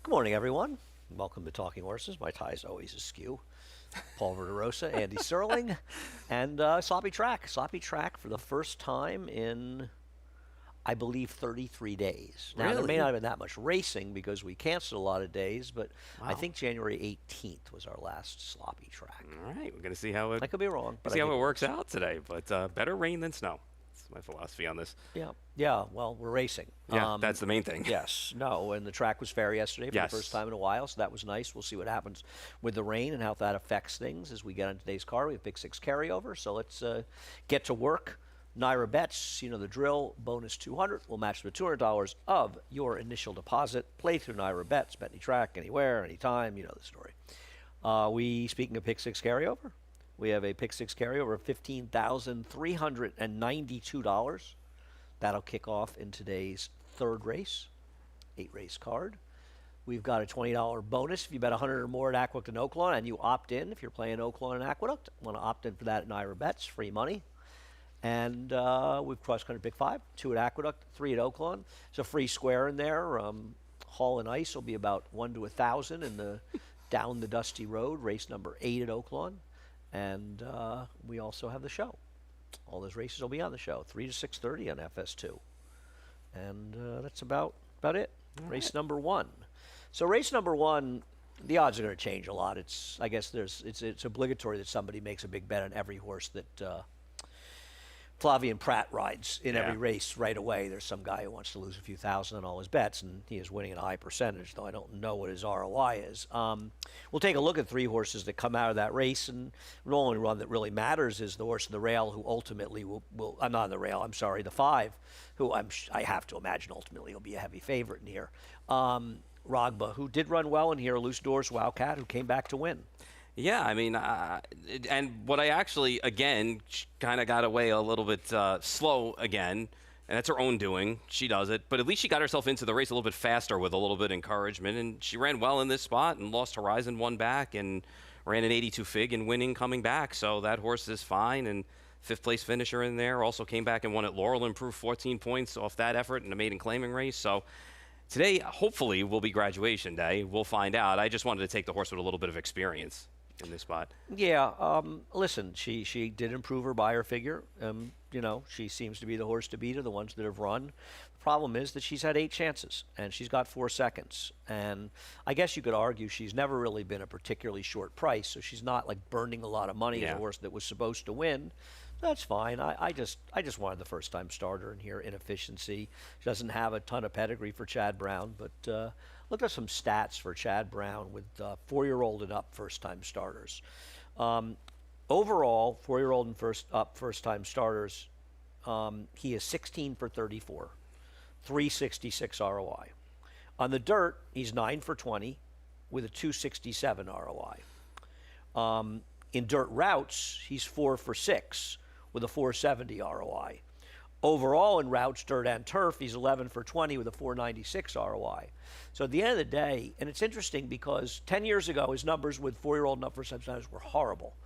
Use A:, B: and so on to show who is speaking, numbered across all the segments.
A: Good morning, everyone. Welcome to Talking Horses. My tie is always askew. Paul Verderosa, Andy Serling, and Sloppy Track. Sloppy Track for the first time in, I believe, 33 days. Now, there may
B: Really?
A: not have been that much racing because we canceled a lot of days, but I
B: Wow.
A: think January 18th was our last Sloppy Track.
B: All right, we're gonna see how it
A: I could be wrong, but I
B: see how
A: think
B: it
A: it
B: works
A: was.
B: out today. But better rain than snow. That's my philosophy on this.
A: Yeah, yeah. Well, we're racing.
B: Yeah, that's the main thing.
A: Yes, no, and the track was fair yesterday for
B: Yes.
A: the first time in a while, so that was nice. We'll see what happens with the rain and how that affects things as we get on today's car. We have Big Six carryover, so let's get to work. Naira bets, you know the drill. Bonus 200 will match the $200 of your initial deposit. Play through Naira bets, bet any track, anywhere, anytime. You know the story. Speaking of Pick Six carryover, we have a Pick Six carryover of $15,392. That'll kick off in today's third race, 8-race card. We've got a $20 bonus if you bet 100 or more at Aqueduct and Oaklawn, and you opt in if you're playing Oaklawn and Aqueduct. Want to opt in for that at Naira Bets, free money. And we've cross-country pick 5, 2 at Aqueduct, 3 at Oaklawn. There's a free square in there. Hall and Ice will be about 1 to 1,000 in the down the dusty road, race number 8 at Oaklawn. And we also have the show. All those races will be on the show, 3 to 6:30 on FS2. And that's about it. Race number 1. So race number 1, the odds are going to change a lot. I guess it's obligatory that somebody makes a big bet on every horse that Flavian Pratt rides in every race right away. There's some guy who wants to lose a few thousand on all his bets, and he is winning at a high percentage, though I don't know what his ROI is. We'll take a look at 3 horses that come out of that race, and the only one that really matters is the horse in the rail who ultimately will I'm not in the rail, I'm sorry, the 5, who I have to imagine ultimately will be a heavy favorite in here. Ragba, who did run well in here, Loose Doors Wildcat, who came back to win.
B: Yeah, I mean, and what I actually, again, kind of got away a little bit slow again, and that's her own doing. She does it. But at least she got herself into the race a little bit faster with a little bit of encouragement, and she ran well in this spot and Lost Horizon won back and ran an 82 fig and winning coming back. So that horse is fine, and 5th place finisher in there. Also came back and won at Laurel, improved 14 points off that effort in the maiden claiming race. So today, hopefully, will be graduation day. We'll find out. I just wanted to take the horse with a little bit of experience in this spot.
A: Yeah, listen, she did improve her buyer figure. She seems to be the horse to beat of the ones that have run. The problem is that she's had 8 chances, and she's got 4 seconds. And I guess you could argue she's never really been a particularly short price, so she's not like burning a lot of money as a horse that was supposed to win. That's fine. I just wanted the first-time starter in here. Inefficiency. She doesn't have a ton of pedigree for Chad Brown, but look at some stats for Chad Brown with 4-year-old and up first-time starters. Overall, 4-year-old and first-time starters, he is 16 for 34, 366 ROI. On the dirt, he's 9 for 20 with a 267 ROI. In dirt routes, he's 4 for 6 with a 470 ROI. Overall in routes, dirt and turf, he's 11 for 20 with a 496 ROI. So at the end of the day, and it's interesting because 10 years ago, his numbers with 4-year-old and up first-time starters were horrible.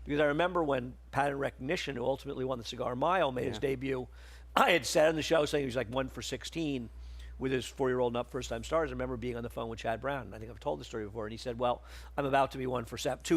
A: Because I remember when Pattern Recognition, who ultimately won the Cigar Mile, made his debut, I had said on the show saying he was like 1 for 16 with his 4-year-old and up first-time starters. I remember being on the phone with Chad Brown, and I think I've told the story before, and he said, well, I'm about to be 2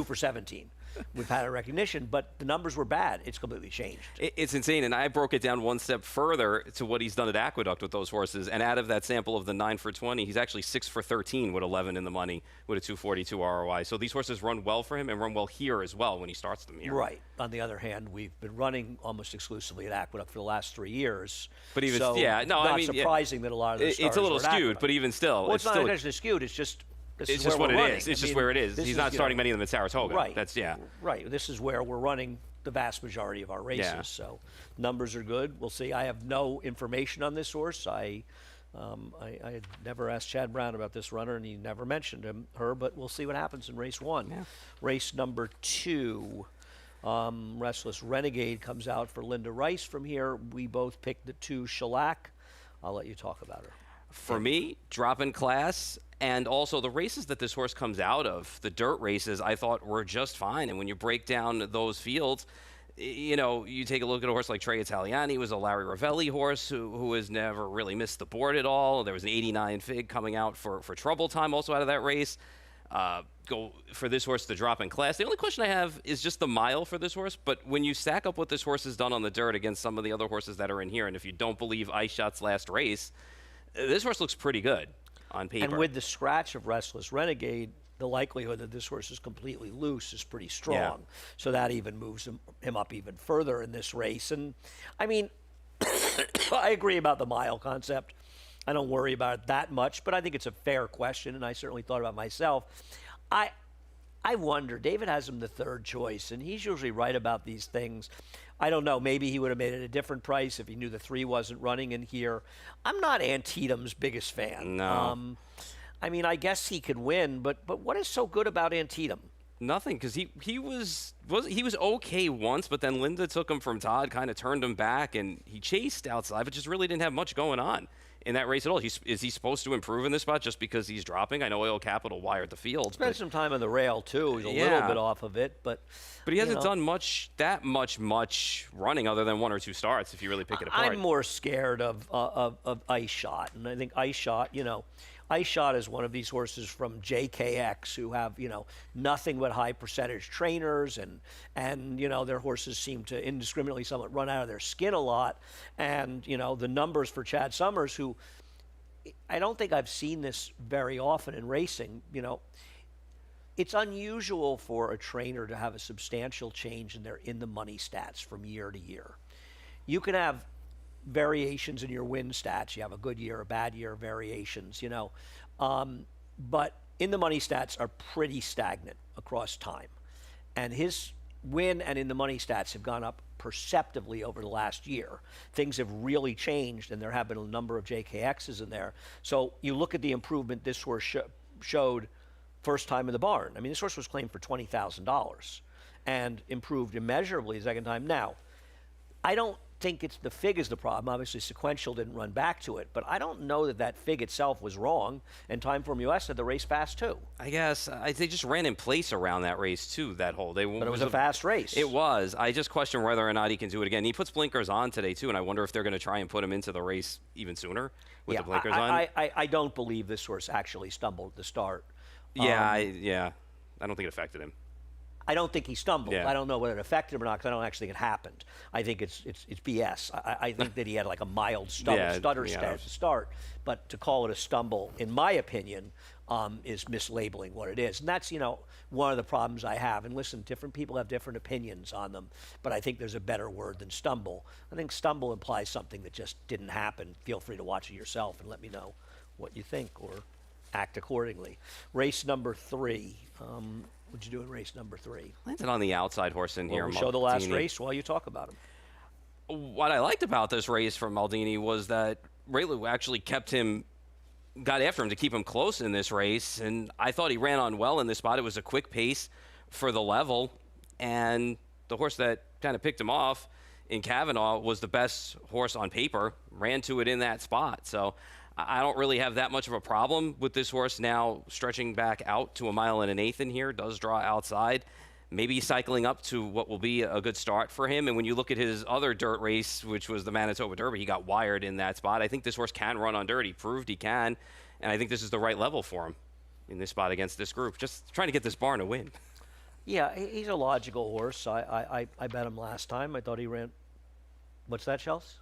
A: for 17 with Pattern Recognition, but the numbers were bad. It's completely changed.
B: It's insane, and I broke it down one step further to what he's done at Aqueduct with those horses, and out of that sample of the 9 for 20, he's actually 6 for 13 with 11 in the money with a 242 ROI. So these horses run well for him and run well here as well when he starts them here.
A: Right. On the other hand, we've been running almost exclusively at Aqueduct for the last 3 years.
B: But even,
A: so
B: not
A: surprising that a lot of those
B: it's a little
A: starters were at
B: skewed,
A: Aqueduct.
B: but even still,
A: Well, it's not
B: still
A: intentionally skewed. It's just
B: it's just what it is. It's just where it is.
A: He's
B: not starting many of them at Saratoga.
A: Right.
B: That's
A: Right. This is where we're running the vast majority of our races.
B: Yeah.
A: So numbers are good. We'll see. I have no information on this horse. I had never asked Chad Brown about this runner, and he never mentioned her. But we'll see what happens in race 1.
B: Yeah.
A: Race number 2. Restless Renegade comes out for Linda Rice from here. We both picked the 2 Shellac. I'll let you talk about her.
B: For me, drop in class, and also the races that this horse comes out of, the dirt races, I thought were just fine. And when you break down those fields, you know, you take a look at a horse like Trey Italiani, was a Larry Ravelli horse who has never really missed the board at all. There was an 89 fig coming out for Trouble Time also out of that race. Go for this horse to drop in class. The only question I have is just the mile for this horse. But when you stack up what this horse has done on the dirt against some of the other horses that are in here, and if you don't believe Ice Shot's last race, this horse looks pretty good on paper.
A: And with the scratch of Restless Renegade, the likelihood that this horse is completely loose is pretty strong.
B: Yeah.
A: So that even moves him up even further in this race. And I mean, I agree about the mile concept. I don't worry about it that much, but I think it's a fair question, and I certainly thought about it myself. I wonder, David has him the third choice, and he's usually right about these things. I don't know, maybe he would have made it a different price if he knew the 3 wasn't running in here. I'm not Antietam's biggest fan.
B: No.
A: I mean, I guess he could win, but what is so good about Antietam?
B: Nothing, because he was okay once, but then Linda took him from Todd, kind of turned him back, and he chased outside, but just really didn't have much going on in that race at all. Is he supposed to improve in this spot just because he's dropping? I know Oil Capital wired the field.
A: Spent some time on the rail too. He's a
B: Yeah.
A: little bit off of it, but
B: he hasn't
A: know.
B: done much running other than 1 or 2 starts. If you really pick it apart,
A: I'm more scared of Ice Shot, and I think Ice Shot, Ice Shot is one of these horses from JKX who have, nothing but high percentage trainers, and their horses seem to indiscriminately somewhat run out of their skin a lot. And, the numbers for Chad Summers, who I don't think I've seen this very often in racing, it's unusual for a trainer to have a substantial change in their in the money stats from year to year. You can have variations in your win stats. You have a good year, a bad year, variations, but in the money stats are pretty stagnant across time. And his win and in the money stats have gone up perceptively over the last year. Things have really changed, and there have been a number of JKXs in there. So you look at the improvement this horse showed first time in the barn. I mean, this horse was claimed for $20,000 and improved immeasurably the second time. Now, I don't think it's the fig is the problem. Obviously, Sequential didn't run back to it, but I don't know that fig itself was wrong, and Timeform US had the race fast too.
B: I guess they just ran in place around that race too. That whole
A: But it was a fast race.
B: It was. I just question whether or not he can do it again. He puts blinkers on today too, and I wonder if they're going to try and put him into the race even sooner with the blinkers on.
A: I don't believe this horse actually stumbled at the start.
B: I don't think it affected him.
A: I don't think he stumbled.
B: Yeah.
A: I don't know whether it affected him or not, because I don't actually think it happened. I think it's BS. I think that he had like a mild stutter start, but to call it a stumble, in my opinion, is mislabeling what it is. And that's, one of the problems I have. And listen, different people have different opinions on them, but I think there's a better word than stumble. I think stumble implies something that just didn't happen. Feel free to watch it yourself and let me know what you think or act accordingly. Race number 3. What'd you do in race number 3?
B: Landed on the outside horse in here.
A: We'll show the last
B: Maldini.
A: race while you talk about him.
B: What I liked about this race from Maldini was that Rayleigh actually got after him to keep him close in this race, and I thought he ran on well in this spot. It was a quick pace for the level, and the horse that kind of picked him off in Kavanaugh was the best horse on paper, ran to it in that spot. So I don't really have that much of a problem with this horse now stretching back out to 1 1/8 miles in here. Does draw outside. Maybe cycling up to what will be a good start for him. And when you look at his other dirt race, which was the Manitoba Derby, he got wired in that spot. I think this horse can run on dirt. He proved he can. And I think this is the right level for him in this spot against this group. Just trying to get this barn a win.
A: Yeah, he's a logical horse. I bet him last time. I thought he ran. What's that, Chelsea?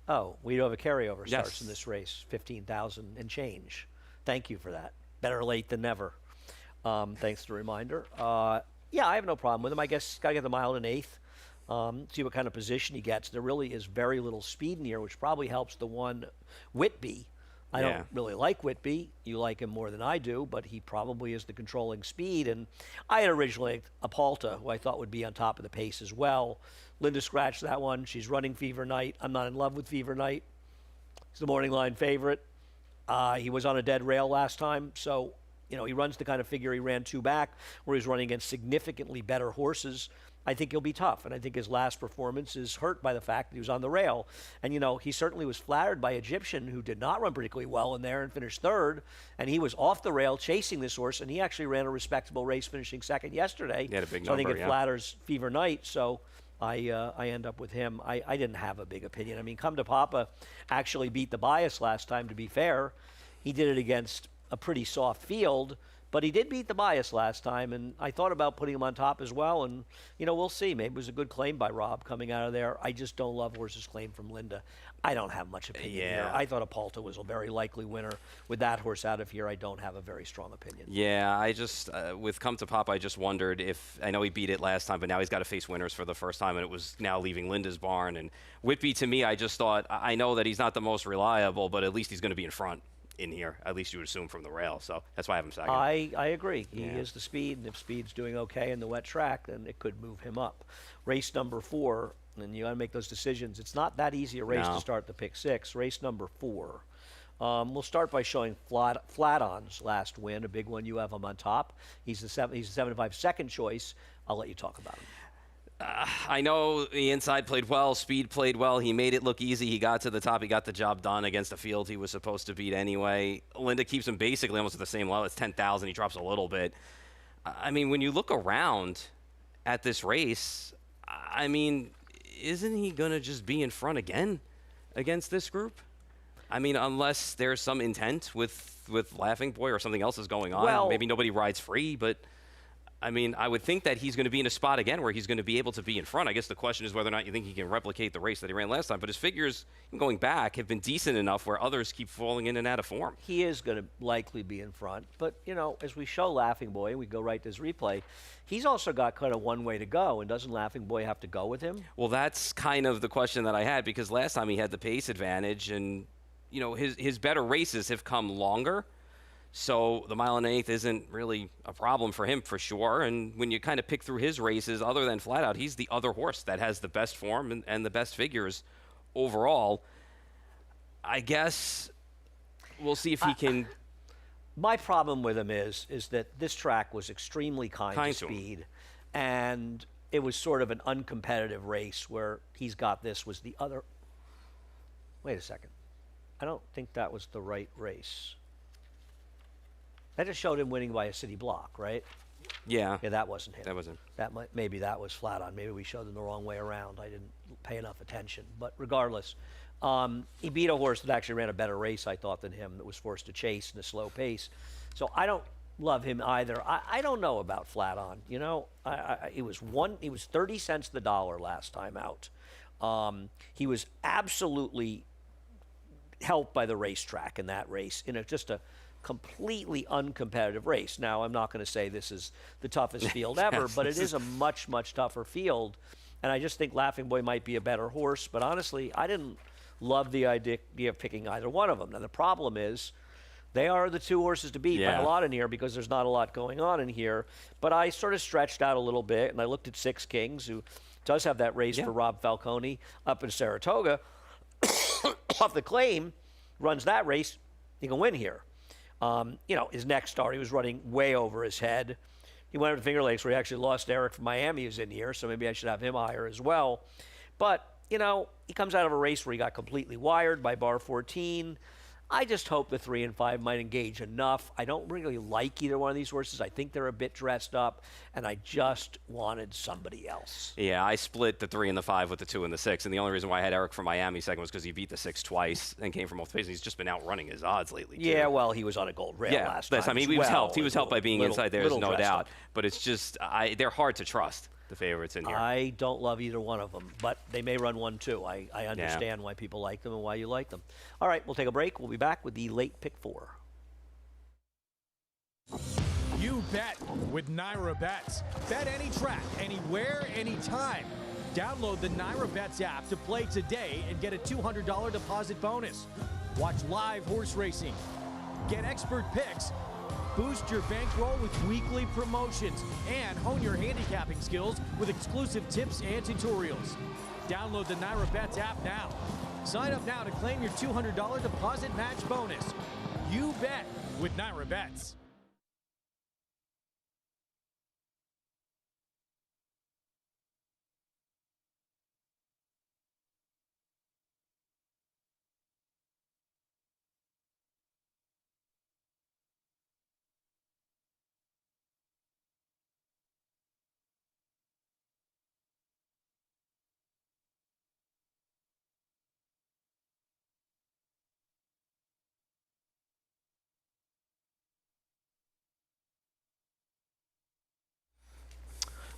A: Oh, we do have a carryover starts in this race, 15,000 and change. Thank you for that. Better late than never. Thanks for the reminder. Yeah, I have no problem with him. I guess got to get the 1 1/8. See what kind of position he gets. There really is very little speed in here, which probably helps the one Whitby. I don't really like Whitby. You like him more than I do, but he probably is the controlling speed. And I had originally Apalta, who I thought would be on top of the pace as well. Linda scratched that one. She's running Fever Night. I'm not in love with Fever Night. He's the morning line favorite. He was on a dead rail last time, so he runs the kind of figure he ran 2 back, where he's running against significantly better horses. I think he'll be tough. And I think his last performance is hurt by the fact that he was on the rail. And, he certainly was flattered by Egyptian, who did not run particularly well in there and finished third. And he was off the rail chasing this horse, and he actually ran a respectable race, finishing second yesterday.
B: He had a big
A: so I
B: number,
A: think it
B: yeah.
A: flatters Fever Knight. So I end up with him. I didn't have a big opinion. I mean, Come to Papa actually beat the bias last time, to be fair. He did it against a pretty soft field, but he did beat the bias last time, and I thought about putting him on top as well. And, we'll see. Maybe it was a good claim by Rob coming out of there. I just don't love horse's claim from Linda. I don't have much opinion here. I thought Apalta was a very likely winner. With that horse out of here, I don't have a very strong opinion.
B: Yeah, I just, with Come to Papa, I just wondered if, I know he beat it last time, but now he's got to face winners for the first time, and it was now leaving Linda's barn. And Whitby, to me, I just thought, I know that he's not the most reliable, but at least he's going to be in front in here, at least you would assume from the rail. So that's why I have him second.
A: I agree. He is the speed, and if speed's doing okay in the wet track, then it could move him up. Race number 4, and you got to make those decisions. It's not that easy a race to start the pick 6. Race number 4. We'll start by showing Flaton's last win, a big one. You have him on top. He's the 7-5 second choice. I'll let you talk about him.
B: I know the inside played well, speed played well. He made it look easy. He got to the top. He got the job done against a field he was supposed to beat anyway. Linda keeps him basically almost at the same level. It's 10,000. He drops a little bit. I mean, when you look around at this race, I mean, isn't he going to just be in front again against this group? I mean, unless there's some intent with Laughing Boy or something else is going on.
A: Well,
B: maybe nobody rides free, but I mean, I would think that he's going to be in a spot again where he's going to be able to be in front. I guess the question is whether or not you think he can replicate the race that he ran last time. But his figures, going back, have been decent enough where others keep falling in and out of form.
A: He is going to likely be in front. But, as we show Laughing Boy, we go right to his replay, he's also got kind of one way to go. And doesn't Laughing Boy have to go with him?
B: Well, that's kind of the question that I had, because last time he had the pace advantage. And, his better races have come longer. So the 1 1/8 isn't really a problem for him for sure. And when you kind of pick through his races, other than Flat Out, he's the other horse that has the best form and the best figures overall. I guess we'll see if he can.
A: My problem with him is that this track was extremely kind to speed. And it was sort of an uncompetitive race where he's got this was the other. Wait a second. I don't think that was the right race. That just showed him winning by a city block, right?
B: Yeah.
A: Yeah, that wasn't him.
B: That wasn't.
A: Maybe that was Flat On. Maybe we showed them the wrong way around. I didn't pay enough attention. But regardless, he beat a horse that actually ran a better race, I thought, than him, that was forced to chase in a slow pace. So I don't love him either. I don't know about Flat On. He was 30 cents the dollar last time out. He was absolutely helped by the racetrack in that race in just a completely uncompetitive race. Now, I'm not going to say this is the toughest field ever, but it is a much, much tougher field. And I just think Laughing Boy might be a better horse. But honestly, I didn't love the idea of picking either one of them. Now, the problem is they are the two horses to beat by a lot in here because there's not a lot going on in here. But I sort of stretched out a little bit, and I looked at Six Kings, who does have that race for Rob Falcone up in Saratoga. Off the claim, runs that race, he can win here. His next start, he was running way over his head. He went up to Finger Lakes where he actually lost Eric from Miami, who's in here, so maybe I should have him higher as well. But, he comes out of a race where he got completely wired by bar 14. I just hope the 3 and 5 might engage enough. I don't really like either one of these horses. I think they're a bit dressed up, and I just wanted somebody else.
B: Yeah, I split the 3 and the 5 with the 2 and the 6, and the only reason why I had Eric from Miami second was because he beat the 6 twice and came from both paces. He's just been outrunning his odds lately, too.
A: Yeah, well, he was on a gold rail last time.
B: I mean, he was helped. He was helped by being inside there, there's no doubt.
A: Up.
B: But it's just, they're hard to trust, the favorites in here.
A: I don't love either one of them, but they may run 1-2. I understand why people like them and why you like them. All right, we'll take a break. We'll be back with the late pick 4.
C: You bet with Naira Bets. Bet any track, anywhere, anytime. Download the Naira Bets app to play today and get a $200 deposit bonus. Watch live horse racing. Get expert picks. Boost your bankroll with weekly promotions and hone your handicapping skills with exclusive tips and tutorials. Download the Naira Bets app now. Sign up now to claim your $200 deposit match bonus. You bet with Naira Bets.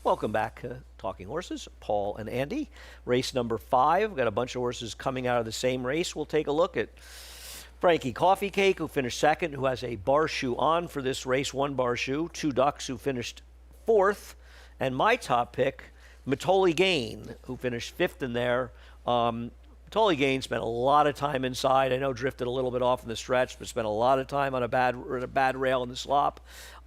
A: Welcome back, Talking Horses. Paul and Andy. Race number 5. We've got a bunch of horses coming out of the same race. We'll take a look at Frankie Coffee Cake, who finished second, who has a bar shoe on for this race, 1 bar shoe. 2 Ducks, who finished 4th. And my top pick, Matoli Gain, who finished 5th in there. Matoli Gain spent a lot of time inside. I know drifted a little bit off in the stretch, but spent a lot of time on a bad rail in the slop.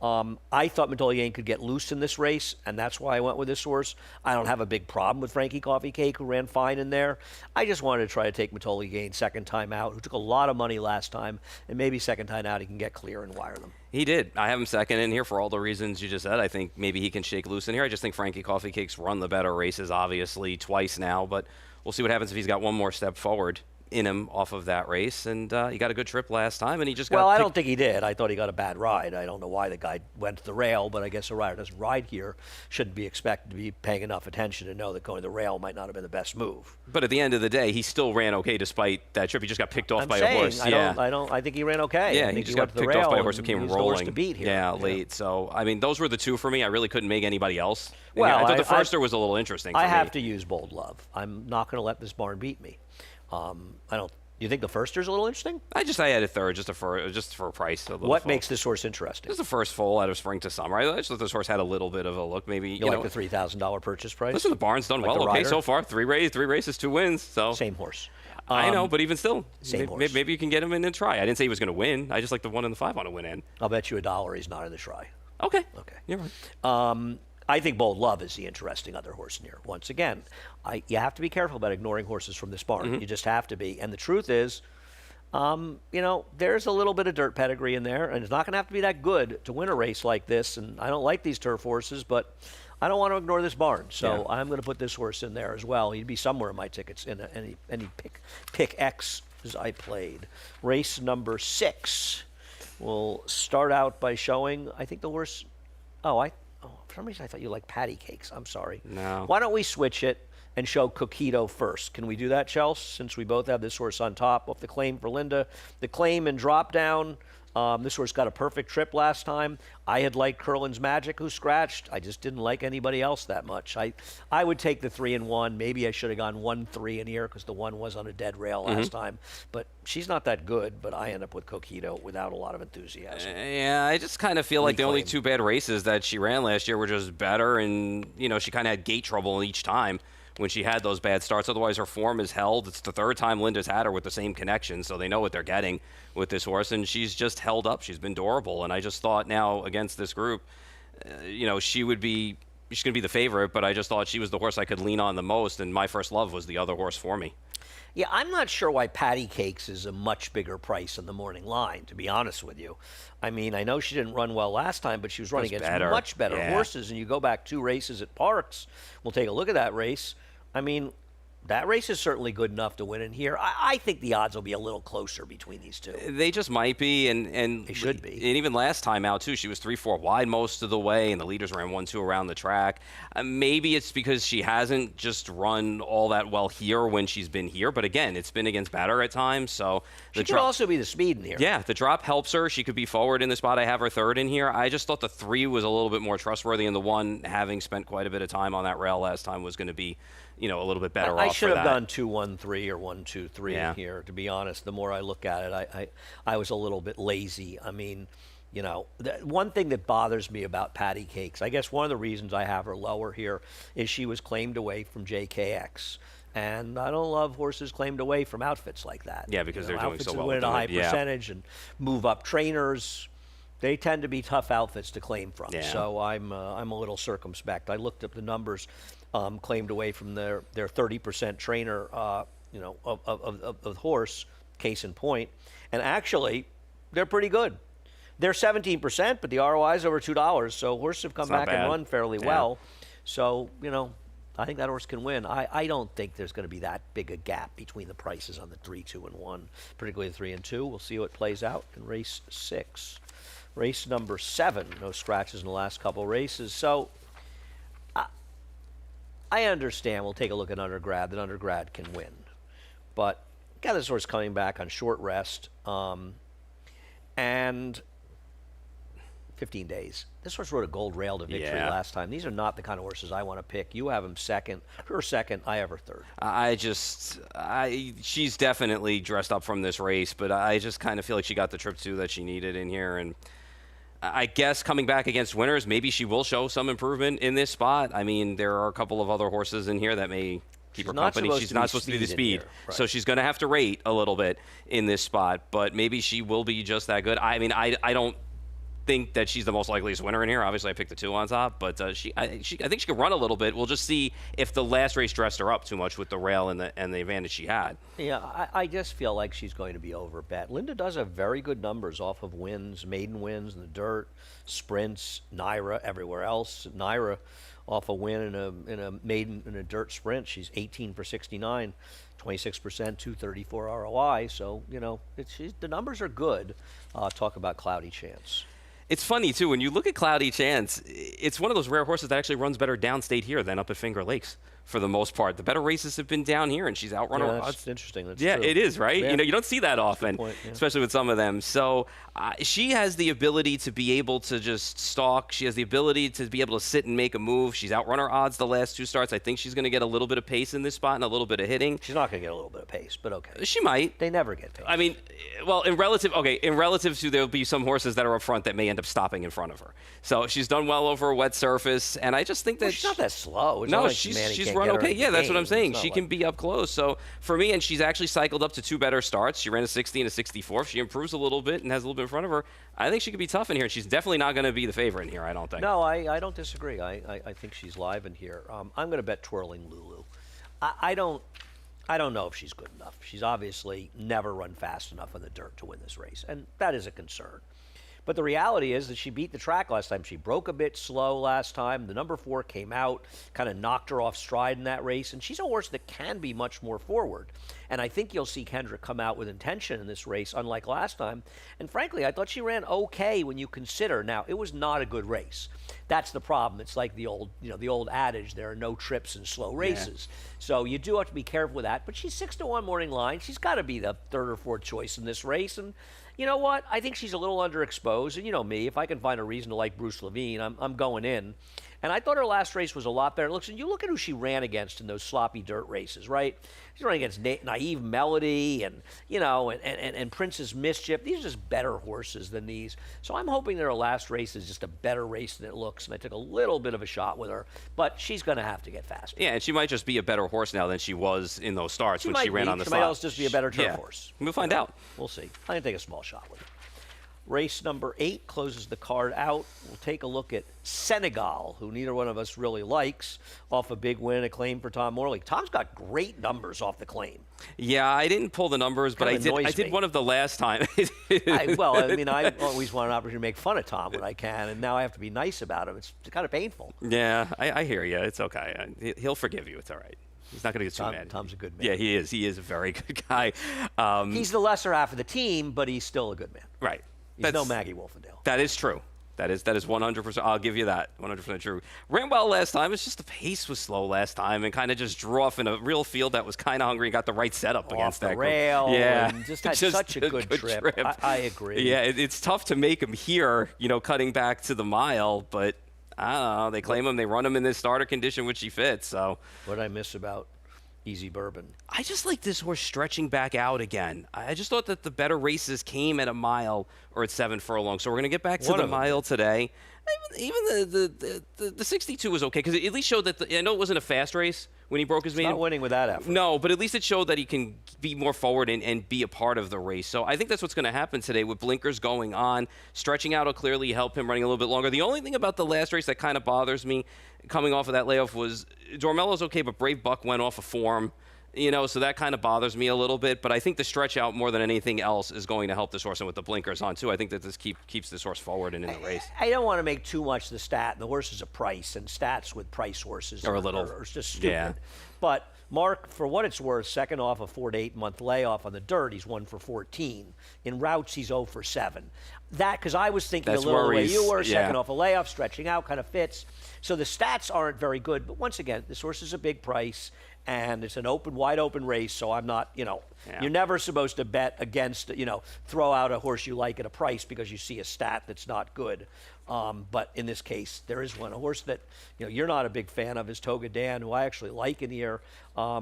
A: I thought Matoli Gain could get loose in this race, and that's why I went with this horse. I don't have a big problem with Frankie Coffee Cake, who ran fine in there. I just wanted to try to take Matoli Gain second time out, who took a lot of money last time, and maybe second time out he can get clear and wire them.
B: He did. I have him second in here for all the reasons you just said. I think maybe he can shake loose in here. I just think Frankie Coffee Cake's run the better races, obviously, twice now, but we'll see what happens if he's got one more step forward in him off of that race. And he got a good trip last time, and he just got
A: Well, I don't think he did. I thought he got a bad ride. I don't know why the guy went to the rail, but I guess a rider doesn't ride here shouldn't be expected to be paying enough attention to know that going to the rail might not have been the best move.
B: But at the end of the day, he still ran okay despite that trip. He just got picked off by a horse.
A: I think he ran okay.
B: Yeah,
A: I
B: he
A: think
B: just
A: went
B: got
A: to the
B: picked
A: rail
B: off by a horse that
A: and
B: came
A: he's the
B: rolling.
A: horse to beat here.
B: Yeah, late. So, I mean, those were the two for me. I really couldn't make anybody else.
A: Well,
B: I thought the Firster was a little interesting for
A: I
B: me.
A: have to use Bold Love. I'm not going to let this barn beat me. I don't. You think the Firster's a little interesting?
B: I had a third just for a price.
A: What makes this horse interesting?
B: This is the first foal out of spring to summer. I just thought this horse had a little bit of a look. Maybe
A: You like the $3,000 purchase price?
B: Listen, the barn's done
A: Like
B: well.
A: the
B: Okay,
A: rider?
B: so far, three races, 2 wins. So
A: Same horse.
B: I know, but even still,
A: same horse.
B: maybe you can get him in and try. I didn't say he was going to win. I just like the 1 and the 5 on a win end.
A: I'll bet you $1 he's not in the try.
B: Okay.
A: Okay.
B: You're right.
A: I think Bold Love is the interesting other horse in here. Once again, you have to be careful about ignoring horses from this barn. You just have to be. And the truth is, there's a little bit of dirt pedigree in there, and it's not going to have to be that good to win a race like this. And I don't like these turf horses, but I don't want to ignore this barn. So I'm going to put this horse in there as well. He'd be somewhere in my tickets in any pick X as I played. Race number 6. We'll start out by showing, I think the horse, for some reason I thought you liked patty cakes. I'm sorry.
B: No.
A: Why don't we switch it and show Coquito first? Can we do that, Chelsea, since we both have this horse on top of the claim for Linda? The claim and drop down. This horse got a perfect trip last time. I had liked Curlin's Magic, who scratched. I just didn't like anybody else that much. I would take the 3 and 1. Maybe I should have gone 1-3 in here because the 1 was on a dead rail last time. But she's not that good. But I end up with Coquito without a lot of enthusiasm.
B: Yeah, I just kind of feel like the only
A: Reclaim.
B: 2 bad races that she ran last year were just better, and she kind of had gate trouble each time when she had those bad starts. Otherwise, her form is held. It's the 3rd time Linda's had her with the same connection, so they know what they're getting with this horse, and she's just held up. She's been durable, and I just thought now against this group, she's going to be the favorite, but I just thought she was the horse I could lean on the most, and My First Love was the other horse for me.
A: Yeah, I'm not sure why Patty Cakes is a much bigger price in the morning line, to be honest with you. I mean, I know she didn't run well last time, but she was running against much better horses. And you go back 2 races at Parks, we'll take a look at that race. I mean, that race is certainly good enough to win in here. I think the odds will be a little closer between these 2.
B: They just might be, and
A: They should be.
B: And even last time out too, she was 3-4 wide most of the way, and the leaders ran 1-2 around the track. Maybe it's because she hasn't just run all that well here when she's been here. But again, it's been against batter at times, so
A: She could also be the speed in here.
B: Yeah, the drop helps her. She could be forward in the spot. I have her 3rd in here. I just thought the 3 was a little bit more trustworthy, and the 1, having spent quite a bit of time on that rail last time, was going to be, a little bit better off.
A: I should
B: for
A: have
B: that.
A: gone 2-1-3 or 1-2-3 in here. To be honest, the more I look at it, I was a little bit lazy. I mean, one thing that bothers me about Patty Cakes, I guess one of the reasons I have her lower here is she was claimed away from JKX. And I don't love horses claimed away from outfits like that.
B: Yeah, because they're doing
A: outfits
B: so
A: that
B: well
A: win
B: with
A: at a
B: them.
A: high
B: Yeah.
A: percentage and move up trainers. They tend to be tough outfits to claim from.
B: Yeah.
A: So I'm a little circumspect. I looked up the numbers claimed away from their 30% trainer, of the horse, case in point. And actually, they're pretty good. They're 17%, but the ROI is over $2. So horses have come back and run fairly well. So, I think that horse can win. I don't think there's going to be that big a gap between the prices on the 3, 2, and 1, particularly the 3 and 2. We'll see how it plays out in race 6. Race number 7, no scratches in the last couple races. So I understand. We'll take a look at Undergrad. That Undergrad can win. But got this horse coming back on short rest. And 15 days. This horse rode a gold rail to victory
B: Yeah.
A: last time. These are not the kind of horses I want to pick. You have him second, her second, I have her third.
B: She's definitely dressed up from this race, but I just kind of feel like she got the trip two that she needed in here. And I guess coming back against winners, maybe she will show some improvement in this spot. I mean, there are a couple of other horses in here that may keep her
A: not
B: company.
A: supposed
B: She's
A: to
B: not
A: be
B: supposed to be the
A: speed in
B: speed.
A: here. Right.
B: So she's going to have to rate a little bit in this spot, but maybe she will be just that good. I mean, I don't think that she's the most likeliest winner in here. Obviously, I picked the 2 on top, but I think she can run a little bit. We'll just see if the last race dressed her up too much with the rail and the advantage she had.
A: Yeah, I just feel like she's going to be over bet. Linda does have very good numbers off of wins, maiden wins in the dirt, sprints, Naira everywhere else. Naira off a win in a maiden in a dirt sprint. She's 18 for 69, 26%, 234 ROI. So the numbers are good. Talk about Cloudy Chance.
B: It's funny, too, when you look at Cloudy Chance, it's one of those rare horses that actually runs better downstate here than up at Finger Lakes for the most part. The better races have been down here, and she's outrun her
A: That's
B: odds.
A: interesting. That's
B: Yeah,
A: true.
B: it is, right?
A: Yeah.
B: You don't see that often,
A: point, yeah.
B: especially with some of them. So she has the ability to be able to just stalk. She has the ability to be able to sit and make a move. She's outrun her odds the last 2 starts. I think she's going to get a little bit of pace in this spot and a little bit of hitting.
A: She's not going to get a little bit of pace, but okay.
B: She might.
A: They never get pace.
B: I mean, well, in relative to there'll be some horses that are up front that may end up stopping in front of her. So she's done well over a wet surface, and I just think that
A: she's not that slow. It's
B: no,
A: not like
B: she's
A: Manny can't
B: run
A: get her
B: okay.
A: in the
B: Yeah, that's what
A: game.
B: I'm saying.
A: It's not
B: She
A: like-
B: can be up close. So for me, and she's actually cycled up to 2 better starts. She ran a 60 and a 64. If she improves a little bit and has a little bit in front of her, I think she could be tough in here. She's definitely not going to be the favorite in here, I don't think.
A: No, I don't disagree. I think she's live in here. I'm going to bet Twirling Lulu. I don't know if she's good enough. She's obviously never run fast enough in the dirt to win this race, and that is a concern. But the reality is that she beat the track last time. She broke a bit slow last time. The number 4 came out, kind of knocked her off stride in that race. And she's a horse that can be much more forward. And I think you'll see Kendrick come out with intention in this race, unlike last time. And frankly, I thought she ran okay when you consider. Now, it was not a good race. That's the problem. It's like the old adage, there are no trips in slow races. So you do have to be careful with that. But she's 6-1 morning line. She's got to be the 3rd or 4th choice in this race. And you know what? I think she's a little underexposed. And you know me, if I can find a reason to like Bruce Levine, I'm going in. And I thought her last race was a lot better. Listen, you look at who she ran against in those sloppy dirt races, right? She's running against Naive Melody and Princess Mischief. These are just better horses than these. So I'm hoping that her last race is just a better race than it looks. And I took a little bit of a shot with her, but she's going to have to get faster.
B: Yeah, and she might just be a better horse now than she was in those starts when she ran on the
A: She
B: slot.
A: might also just be a better turf horse.
B: We'll find out.
A: We'll see. I'm going to take a small shot with her. Race number 8 closes the card out. We'll take a look at Senegal, who neither one of us really likes, off a big win, a claim for Tom Morley. Tom's got great numbers off the claim.
B: Yeah, I didn't pull the numbers, but I
A: Kinda annoys
B: did
A: me.
B: one of the last time.
A: I always want an opportunity to make fun of Tom when I can, and now I have to be nice about him. It's kind of painful.
B: Yeah, I hear you. It's okay. He'll forgive you. It's all right. He's not going to get too mad.
A: Tom's a good man.
B: Yeah, he is. He is a very good guy.
A: He's the lesser half of the team, but he's still a good man.
B: Right.
A: He's no Maggie Wolfendale.
B: That is true. That is 100%. I'll give you that. 100% true. Ran well last time. It's just the pace was slow last time and kind of just drew off in a real field that was kind of hungry and got the right setup against
A: the
B: that
A: rail.
B: group. Yeah.
A: And just had such a good trip. I agree.
B: Yeah, it's tough to make him here, cutting back to the mile, but I don't know. They claim him. They run him in this starter condition, which he fits. So
A: What did I miss about Easy Bourbon?
B: I just like this horse stretching back out again. I just thought that the better races came at a mile or at 7 furlongs. So we're going to get back to
A: One
B: the
A: of them
B: mile today. Even the 62 was okay because it at least showed that I know it wasn't a fast race when he broke his maiden.
A: Not winning with that effort.
B: No, but at least it showed that he can be more forward and be a part of the race. So I think that's what's going to happen today with blinkers going on. Stretching out will clearly help him running a little bit longer. The only thing about the last race that kind of bothers me coming off of that layoff was Dormello's okay, but Brave Buck went off of form. So that kind of bothers me a little bit. But I think the stretch out more than anything else is going to help this horse. And with the blinkers on, too, I think that this keeps this horse forward and in the race.
A: I don't want to make too much of the stat. The horse is a price, and stats with price horses
B: Are a little-
A: are just stupid.
B: yeah.
A: But Mark, for what it's worth, second off a 4 to 8 month layoff on the dirt, he's 1 for 14. In routes, he's 0 for 7. That, because I was thinking
B: That's
A: a little the way
B: worries,
A: you were,
B: yeah.
A: second off a layoff, stretching out, kind of fits. So the stats aren't very good. But once again, this horse is a big price, and it's an open, wide open race. So I'm not,
B: Yeah.
A: you're never supposed to bet against, throw out a horse you like at a price because you see a stat that's not good. But in this case, there is one. A horse that, you're not a big fan of is Toga Dan, who I actually like in here. I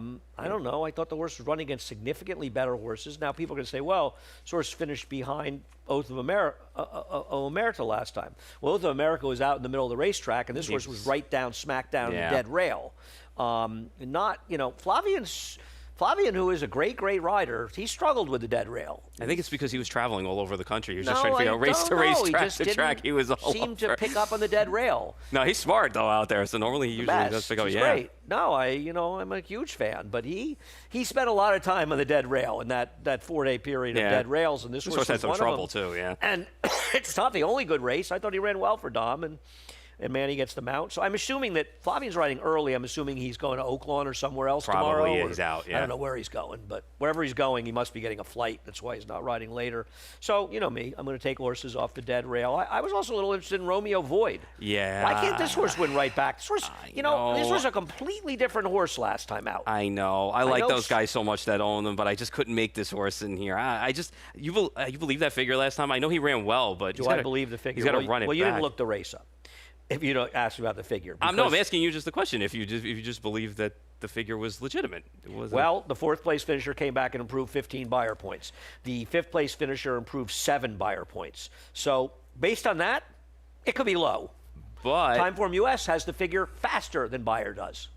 A: don't know. I thought the horse was running against significantly better horses. Now people are going to say, well, this horse finished behind Oath of America last time. Well, Oath of America was out in the middle of the racetrack, and this horse was right down, smack down
B: Yeah.
A: the dead rail. Flavian, who is a great, great rider, he struggled with the dead rail.
B: I think it's because he was traveling all over the country. He was just
A: No,
B: trying to figure out race
A: I
B: to
A: don't
B: race,
A: know. He
B: track
A: just
B: to track.
A: didn't
B: He was all
A: seem
B: over.
A: to pick up on the dead rail.
B: No, he's smart though out there. So normally he usually does
A: Best.
B: pick up.
A: He's
B: Yeah.
A: great. No, I'm a huge fan, but he spent a lot of time on the dead rail in that 4-day period of
B: Yeah.
A: dead rails, and this
B: This
A: horse
B: horse had
A: was
B: some
A: one
B: trouble
A: of them.
B: too. Yeah.
A: And it's not the only good race. I thought he ran well for Dom, and Manny gets the mount. So I'm assuming that Flavian's riding early. I'm assuming he's going to Oaklawn or somewhere else
B: Probably,
A: tomorrow.
B: yeah,
A: or-
B: he's out,
A: I
B: yeah.
A: don't know where he's going, but wherever he's going, he must be getting a flight. That's why he's not riding later. So, you know me, I'm going to take horses off the dead rail. I was also a little interested in Romeo Void.
B: Yeah.
A: Why can't this horse win right back? This horse,
B: know.
A: this was a completely different horse last time out.
B: I know. I like
A: know
B: those guys so much that own them, but I just couldn't make this horse in here. You believe that figure last time? I know he ran well, but
A: Do I believe the figure?
B: He's got to
A: well,
B: run it
A: Well, you
B: back.
A: didn't look the race up. If you don't ask me about the figure.
B: No, I'm
A: because-
B: asking you just the question. If you just believe that the figure was legitimate, it wasn't.
A: Well, the fourth place finisher came back and improved 15 buyer points. The fifth place finisher improved 7 buyer points. So based on that, it could be low.
B: but
A: Timeform US has the figure faster than buyer does.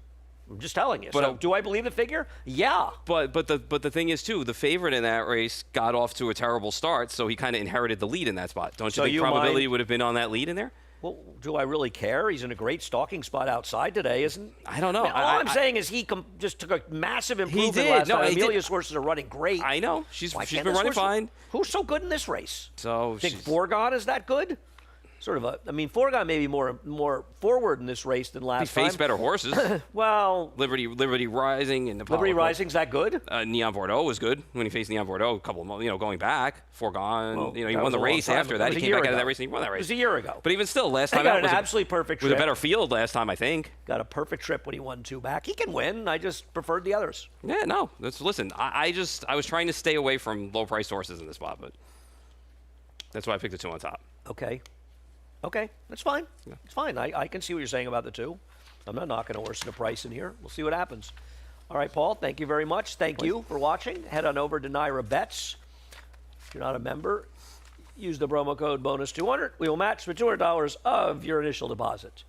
A: I'm just telling you. So do I believe the figure? Yeah.
B: But the thing is too, the favorite in that race got off to a terrible start, so he kind of inherited the lead in that spot. Don't you
A: So
B: think
A: you
B: probability
A: mind-
B: would have been on that lead in there?
A: Well, do I really care? He's in a great stalking spot outside today, isn't?
B: I don't know.
A: I mean, all I'm saying is he just took a massive improvement
B: did.
A: last
B: No,
A: time.
B: he did.
A: Amelia's horses are running great.
B: I know she's
A: Why
B: been
A: can't this
B: running
A: horse-
B: fine.
A: Who's so good in this race?
B: So
A: Think
B: she's-
A: Forgon is that good? Forgon may be more forward in this race than
B: he
A: last time.
B: faced better horses.
A: Well,
B: Liberty Rising and Apollo.
A: Liberty Rising's that good?
B: Neon Bordeaux was good when he faced Neon Bordeaux a couple of months, going back. Foregone,
A: Well,
B: he
A: that
B: won
A: was
B: the
A: a long
B: race
A: time
B: after
A: ago.
B: that.
A: It was
B: He
A: a
B: came
A: year
B: back out of that
A: ago.
B: race and he won that race.
A: It was a year ago.
B: But even still, last
A: They
B: time
A: got
B: out
A: an
B: was
A: absolutely perfect
B: was a
A: trip.
B: better field last time, I think.
A: Got a perfect trip when he won 2 back. He can win. I just preferred the others.
B: Yeah, no. Listen. I was trying to stay away from low priced horses in this spot, but that's why I picked the 2 on top.
A: Okay, that's fine. It's fine. I can see what you're saying about the 2. I'm not knocking a horse in the price in here. We'll see what happens. All right, Paul, thank you very much. Thank you for watching. Head on over to Naira Bets. If you're not a member, use the promo code BONUS200. We will match for $200 of your initial deposit.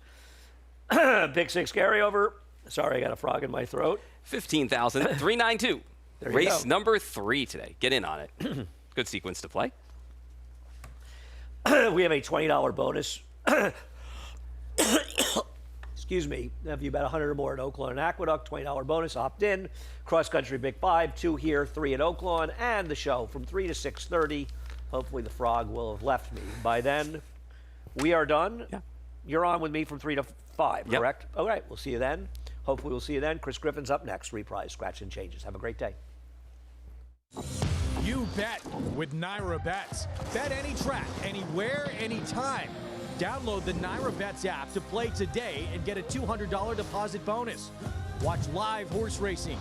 A: Pick 6 carryover. Sorry, I got a frog in my throat.
B: 15,392.
A: There you
B: Race
A: go.
B: number 3 today. Get in on it. Good sequence to play.
A: We have a $20 bonus. Excuse me. If you bet 100 or more at Oaklawn and Aqueduct, $20 bonus. Opt in. Cross Country Big 5, 2 here, 3 at Oaklawn, and the show from 3 to 6:30. Hopefully the frog will have left me by then. We are done.
B: Yeah.
A: You're on with me from 3 to 5,
B: Yep.
A: correct? All right. We'll see you then. Hopefully we'll see you then. Chris Griffin's up next. Reprise, scratch and changes. Have a great day.
C: You bet with Naira Bets. Bet any track, anywhere, anytime. Download the Naira Bets app to play today and get a $200 deposit bonus. Watch live horse racing.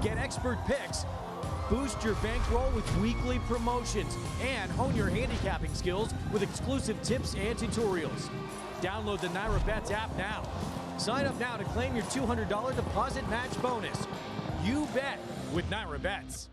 C: Get expert picks. Boost your bankroll with weekly promotions and hone your handicapping skills with exclusive tips and tutorials. Download the Naira Bets app now. Sign up now to claim your $200 deposit match bonus. You bet with Naira Bets.